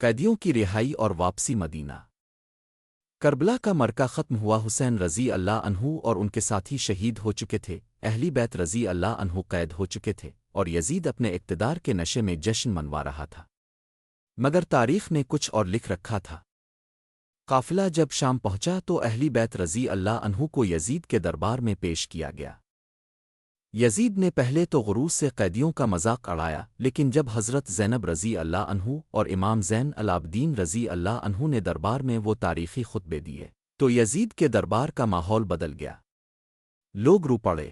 قیدیوں کی رہائی اور واپسی مدینہ۔ کربلا کا مرکہ ختم ہوا، حسین رضی اللہ عنہ اور ان کے ساتھی شہید ہو چکے تھے، اہلی بیت رضی اللہ عنہ قید ہو چکے تھے، اور یزید اپنے اقتدار کے نشے میں جشن منوا رہا تھا۔ مگر تاریخ نے کچھ اور لکھ رکھا تھا۔ قافلہ جب شام پہنچا تو اہلی بیت رضی اللہ عنہ کو یزید کے دربار میں پیش کیا گیا۔ یزید نے پہلے تو غرور سے قیدیوں کا مذاق اڑایا، لیکن جب حضرت زینب رضی اللہ عنہ اور امام زین العابدین رضی اللہ عنہ نے دربار میں وہ تاریخی خطبے دیے تو یزید کے دربار کا ماحول بدل گیا۔ لوگ رو پڑے۔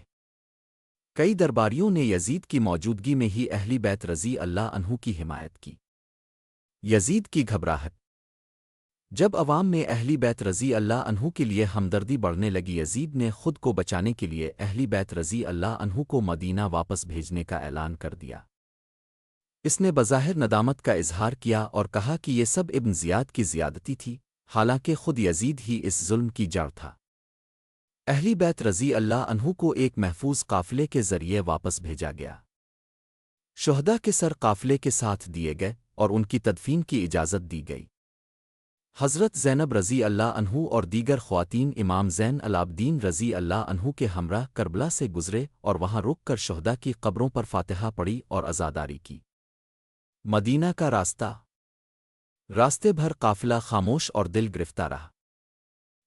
کئی درباریوں نے یزید کی موجودگی میں ہی اہلی بیت رضی اللہ عنہ کی حمایت کی۔ یزید کی گھبراہٹ۔ جب عوام میں اہلی بیت رضی اللہ عنہ کے لیے ہمدردی بڑھنے لگی، یزید نے خود کو بچانے کے لیے اہلی بیت رضی اللہ عنہ کو مدینہ واپس بھیجنے کا اعلان کر دیا۔ اس نے بظاہر ندامت کا اظہار کیا اور کہا کہ یہ سب ابن زیاد کی زیادتی تھی، حالانکہ خود یزید ہی اس ظلم کی جڑ تھا۔ اہلی بیت رضی اللہ عنہ کو ایک محفوظ قافلے کے ذریعے واپس بھیجا گیا۔ شہداء کے سر قافلے کے ساتھ دیے گئے اور ان کی تدفین کی اجازت دی گئی۔ حضرت زینب رضی اللہ عنہ اور دیگر خواتین امام زین العابدین رضی اللہ عنہ کے ہمراہ کربلا سے گزرے اور وہاں رک کر شہداء کی قبروں پر فاتحہ پڑھی اور عزاداری کی۔ مدینہ کا راستہ۔ راستے بھر قافلہ خاموش اور دل گرفتہ رہا۔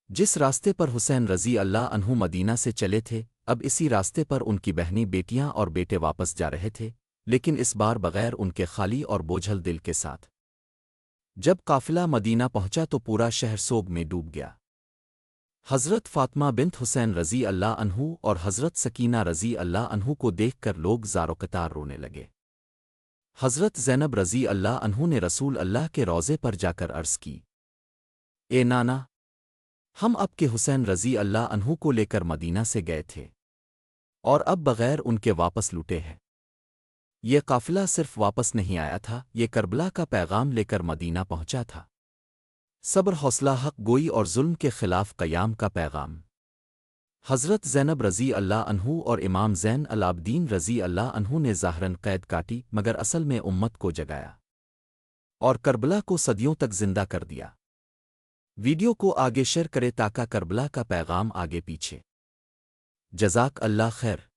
جس راستے پر حسین رضی اللہ عنہ مدینہ سے چلے تھے، اب اسی راستے پر ان کی بہنیں، بیٹیاں اور بیٹے واپس جا رہے تھے، لیکن اس بار بغیر ان کے خالی اور بوجھل دل کے ساتھ۔ جب قافلہ مدینہ پہنچا تو پورا شہر سوگ میں ڈوب گیا۔ حضرت فاطمہ بنت حسین رضی اللہ عنہ اور حضرت سکینہ رضی اللہ عنہ کو دیکھ کر لوگ زار و قطار رونے لگے۔ حضرت زینب رضی اللہ عنہ نے رسول اللہ کے روضے پر جا کر عرض کی، اے نانا، ہم اب کے حسین رضی اللہ عنہ کو لے کر مدینہ سے گئے تھے اور اب بغیر ان کے واپس لوٹے ہیں۔ یہ قافلہ صرف واپس نہیں آیا تھا، یہ کربلا کا پیغام لے کر مدینہ پہنچا تھا۔ صبر، حوصلہ، حق گوئی اور ظلم کے خلاف قیام کا پیغام۔ حضرت زینب رضی اللہ عنہ اور امام زین العابدین رضی اللہ عنہ نے ظاہراً قید کاٹی، مگر اصل میں امت کو جگایا اور کربلا کو صدیوں تک زندہ کر دیا۔ ویڈیو کو آگے شیئر کرے تاکہ کربلا کا پیغام آگے پیچھے۔ جزاک اللہ خیر۔